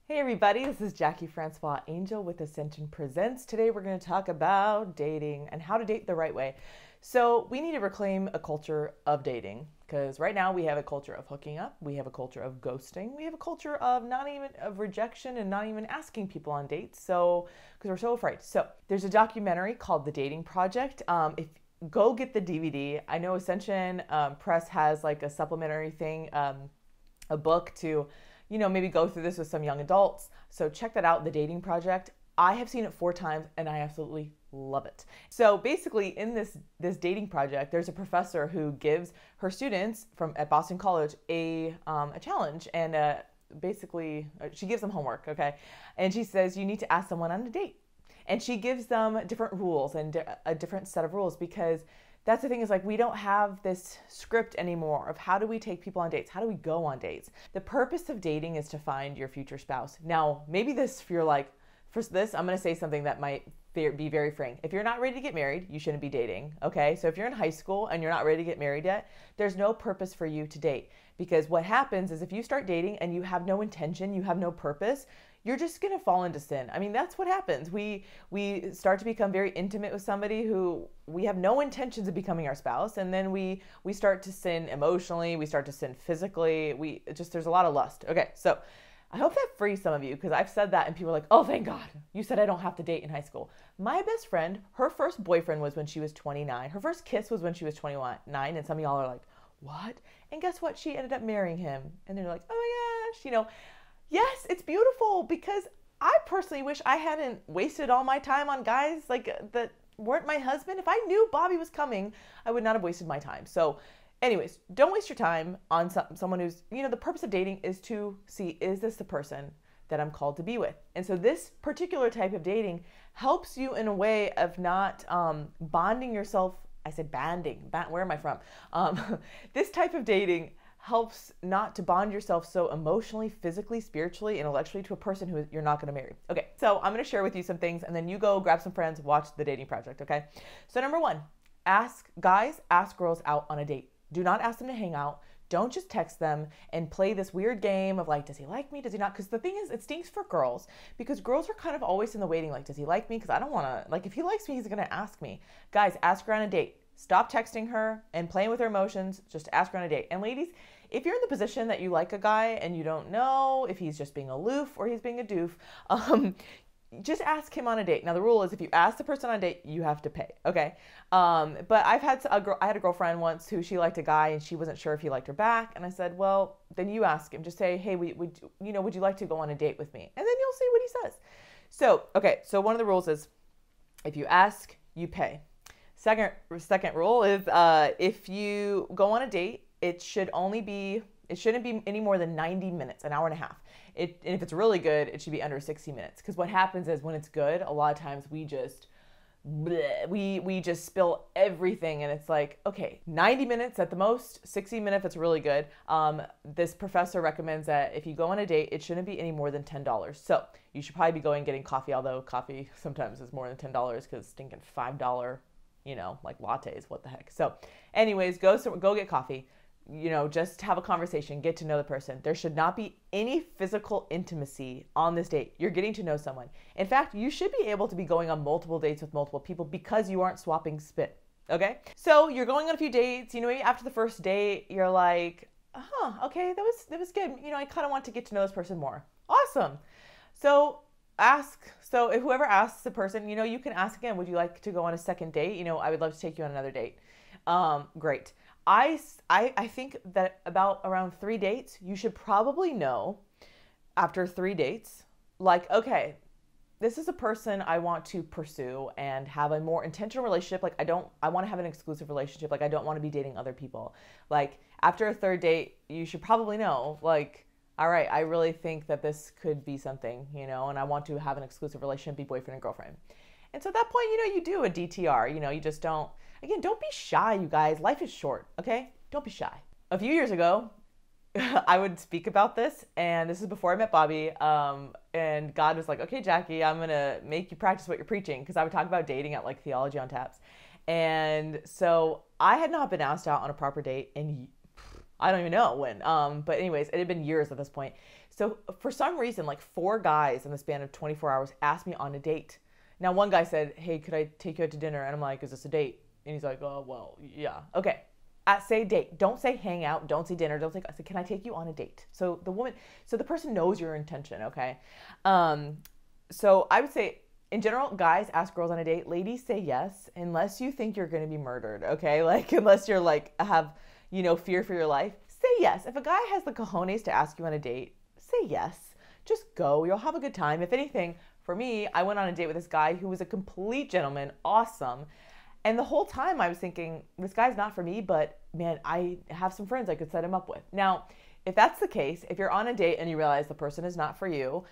Hey everybody, this is Jackie Francois Angel with Ascension Presents. Today we're going to talk about dating and how to date the right way. So we need to reclaim a culture of dating because right now we have a culture of hooking up, we have a culture of ghosting, we have a culture of not even of rejection and not even asking people on dates. So because we're so afraid. So there's a documentary called The Dating Project. If Go get the DVD. I know Ascension Press has like a supplementary thing, a book to maybe go through this with some young adults. So check that out, The Dating Project. I have seen it 4 times and I absolutely love it. So basically in this dating project, there's a professor who gives her students at Boston College a challenge and basically she gives them homework, okay? And she says you need to ask someone on a date. And she gives them different rules and a different set of rules because that's the thing is like we don't have this script anymore of how do we take people on dates? How do we go on dates? The purpose of dating is to find your future spouse. Now, maybe if you're like, for this, I'm going to say something that might be very frank. If you're not ready to get married, you shouldn't be dating, okay? So if you're in high school and you're not ready to get married yet, there's no purpose for you to date because what happens is if you start dating and you have no intention, you have no purpose, you're just going to fall into sin. I mean, that's what happens. We start to become very intimate with somebody who we have no intentions of becoming our spouse. And then we start to sin emotionally. We start to sin physically. There's a lot of lust. Okay. So I hope that frees some of you because I've said that and people are like, oh, thank God. You said I don't have to date in high school. My best friend, her first boyfriend was when she was 29. Her first kiss was when she was 29. And some of y'all are like, what? And guess what? She ended up marrying him. And they're like, oh my gosh, Yes, it's beautiful because I personally wish I hadn't wasted all my time on guys that weren't my husband. If I knew Bobby was coming, I would not have wasted my time. So anyways, don't waste your time on someone who's, the purpose of dating is to see, is this the person that I'm called to be with? And so this particular type of dating helps you in a way of not bonding yourself. I said banding. Where am I from? This type of dating helps not to bond yourself so emotionally, physically, spiritually, intellectually to a person who you're not going to marry. Okay, so I'm going to share with you some things and then you go grab some friends, watch The Dating Project, okay? So number 1, ask girls out on a date. Do not ask them to hang out. Don't just text them and play this weird game of like, does he like me? Does he not? Because the thing is, it stinks for girls because girls are kind of always in the waiting, like, does he like me? Because I don't want to, like, if he likes me, he's going to ask me. Guys, ask her on a date. Stop texting her and playing with her emotions. Just ask her on a date. And ladies, if you're in the position that you like a guy and you don't know if he's just being aloof or he's being a doof, just ask him on a date. Now the rule is if you ask the person on a date, you have to pay. Okay. But I had a girlfriend once who she liked a guy and she wasn't sure if he liked her back. And I said, well, then you ask him. Just say, hey, would you like to go on a date with me? And then you'll see what he says. So, okay. So one of the rules is if you ask, you pay. Second rule is if you go on a date, it shouldn't be any more than 90 minutes, an hour and a half. And if it's really good, it should be under 60 minutes. Because what happens is when it's good, a lot of times we just spill everything and it's like, okay, 90 minutes at the most, 60 minutes if it's really good. This professor recommends that if you go on a date, it shouldn't be any more than $10. So you should probably be getting coffee, although coffee sometimes is more than $10 because stinking $5, like lattes, what the heck. So anyways, go get coffee. Just have a conversation, get to know the person. There should not be any physical intimacy on this date. You're getting to know someone. In fact, you should be able to be going on multiple dates with multiple people because you aren't swapping spit. Okay? So you're going on a few dates, maybe after the first date, you're like, okay, that was good. I kind of want to get to know this person more. Awesome. So if whoever asks the person, you can ask again, would you like to go on a second date? I would love to take you on another date. Great. I think that around 3 dates, you should probably know after 3 dates, like, okay, this is a person I want to pursue and have a more intentional relationship. Like I want to have an exclusive relationship. Like I don't want to be dating other people. Like after a 3rd date, you should probably know, like, all right, I really think that this could be something, and I want to have an exclusive relationship, be boyfriend and girlfriend. And so at that point, you do a DTR, you just don't be shy, you guys. Life is short, okay? Don't be shy. A few years ago, I would speak about this, and this is before I met Bobby, and God was like, okay, Jackie, I'm going to make you practice what you're preaching, because I would talk about dating at like Theology on Taps. And so I had not been asked out on a proper date in I don't even know when. But anyways, it had been years at this point. So for some reason, like 4 guys in the span of 24 hours asked me on a date. Now, one guy said, hey, could I take you out to dinner? And I'm like, is this a date? And he's like, oh, well, yeah. Okay. Say date. Don't say hang out. Don't say dinner. Don't say, I said, can I take you on a date? So the person knows your intention. Okay. So I would say, in general, guys ask girls on a date. Ladies say yes, unless you think you're going to be murdered. Okay. Like, unless you're like, have, fear for your life, say yes. If a guy has the cojones to ask you on a date, say yes. Just go. You'll have a good time. If anything, for me, I went on a date with this guy who was a complete gentleman. Awesome. And the whole time I was thinking, this guy's not for me, but man, I have some friends I could set him up with. Now, if that's the case, if you're on a date and you realize the person is not for you,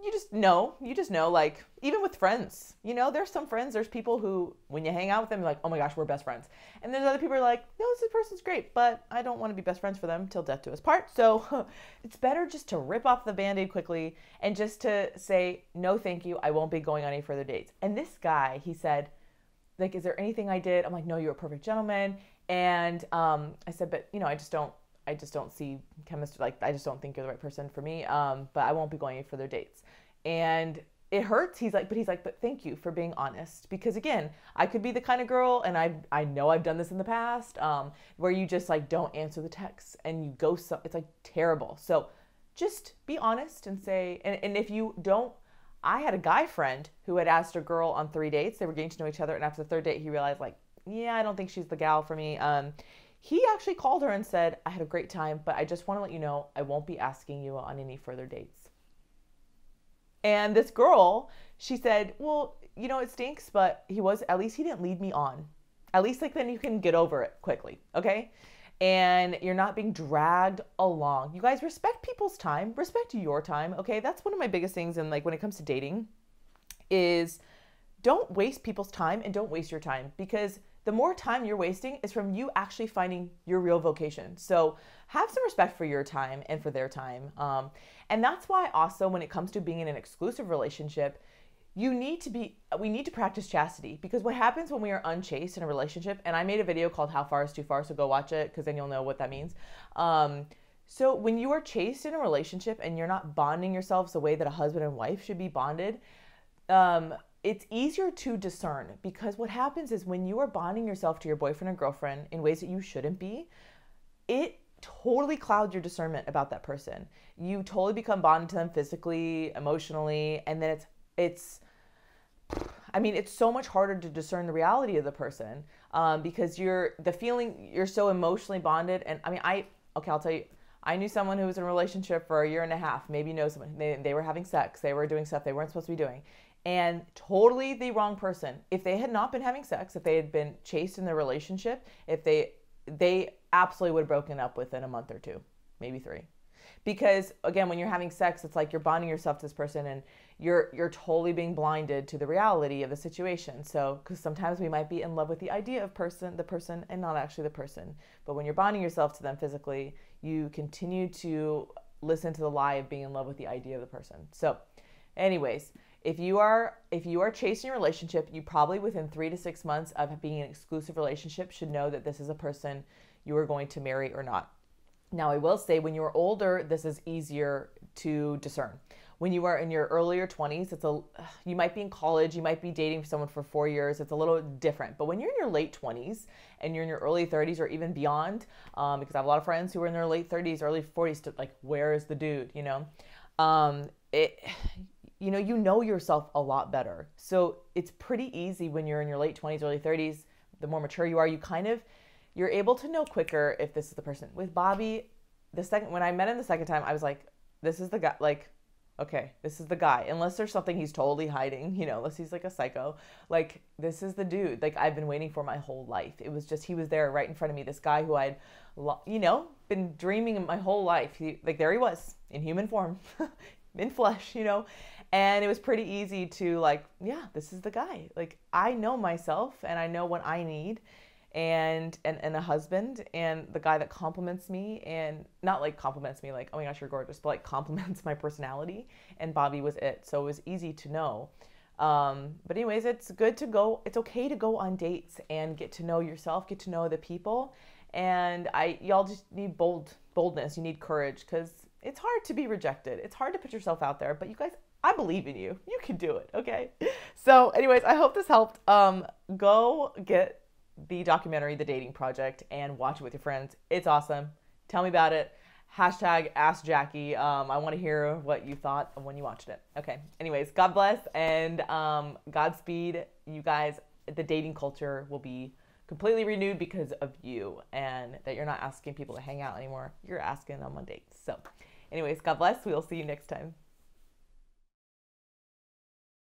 you just know, like, even with friends, there's some friends, there's people who, when you hang out with them, you're like, oh my gosh, we're best friends. And there's other people who are like, no, this person's great, but I don't want to be best friends for them till death do us part. So it's better just to rip off the Band-Aid quickly and just to say, no, thank you. I won't be going on any further dates. And this guy, he said, like, is there anything I did? I'm like, no, you're a perfect gentleman. And I said, but I just don't see chemistry. Like, I just don't think you're the right person for me. But I won't be going any further dates. And it hurts. He's like, but thank you for being honest. Because again, I could be the kind of girl, and I know I've done this in the past, where you just like don't answer the texts and you go, it's like terrible. So just be honest and say, and if you don't, I had a guy friend who had asked a girl on 3 dates. They were getting to know each other. And after the 3rd date, he realized like, yeah, I don't think she's the gal for me. He actually called her and said, I had a great time, but I just want to let you know, I won't be asking you on any further dates. And this girl, she said, well, it stinks, but at least he didn't lead me on. At least like then you can get over it quickly. Okay. And you're not being dragged along. You guys respect people's time, respect your time. Okay. That's one of my biggest things. And like when it comes to dating is don't waste people's time and don't waste your time, because the more time you're wasting is from you actually finding your real vocation. So have some respect for your time and for their time. And that's why also when it comes to being in an exclusive relationship, we need to practice chastity, because what happens when we are unchaste in a relationship, and I made a video called How Far is Too Far, so go watch it because then you'll know what that means. So when you are chaste in a relationship and you're not bonding yourselves the way that a husband and wife should be bonded, it's easier to discern, because what happens is when you are bonding yourself to your boyfriend and girlfriend in ways that you shouldn't be, it totally clouds your discernment about that person. You totally become bonded to them physically, emotionally, and then it's so much harder to discern the reality of the person, because you're so emotionally bonded. And I'll tell you, I knew someone who was in a relationship for a year and a half, maybe you know someone, they were having sex, they were doing stuff they weren't supposed to be doing, and totally the wrong person. If they had not been having sex, if they had been chaste in their relationship, if they absolutely would have broken up within a month or 2, maybe 3. Because again, when you're having sex, it's like you're bonding yourself to this person and you're totally being blinded to the reality of the situation. So, because sometimes we might be in love with the idea of the person and not actually the person. But when you're bonding yourself to them physically, you continue to listen to the lie of being in love with the idea of the person. So anyways, if you are chasing a relationship, you probably within 3 to 6 months of being in an exclusive relationship should know that this is a person you are going to marry or not. Now, I will say when you're older, this is easier to discern. When you are in your earlier 20s, you might be in college, you might be dating someone for 4 years, it's a little different. But when you're in your late 20s and you're in your early 30s or even beyond, because I have a lot of friends who are in their late 30s, early 40s, to like, where is the dude, you know yourself a lot better. So it's pretty easy when you're in your late 20s, early 30s, the more mature you are, you're able to know quicker if this is the person. With Bobby, when I met him the second time, I was like, this is the guy, like, okay, this is the guy. Unless there's something he's totally hiding, unless he's like a psycho, like, this is the dude, like, I've been waiting for my whole life. It was just, he was there right in front of me, this guy who I'd, been dreaming my whole life. There he was, in human form, in flesh, and it was pretty easy to like, yeah, this is the guy. Like, I know myself and I know what I need. And a husband, and the guy that compliments me, and not like compliments me like, oh my gosh, you're gorgeous, but like compliments my personality. And Bobby was it. So it was easy to know. But anyways, it's okay to go on dates and get to know yourself, get to know the people. And y'all just need boldness. You need courage, because It's hard to be rejected. It's hard to put yourself out there, but you guys, I believe in you. You can do it, okay? So anyways, I hope this helped. Go get the documentary, The Dating Project, and watch it with your friends. It's awesome. Tell me about it. Hashtag Ask Jackie. I want to hear what you thought when you watched it. Okay. Anyways, God bless and Godspeed, you guys. The dating culture will be completely renewed because of you, and that you're not asking people to hang out anymore. You're asking them on dates. So anyways, God bless. We'll see you next time.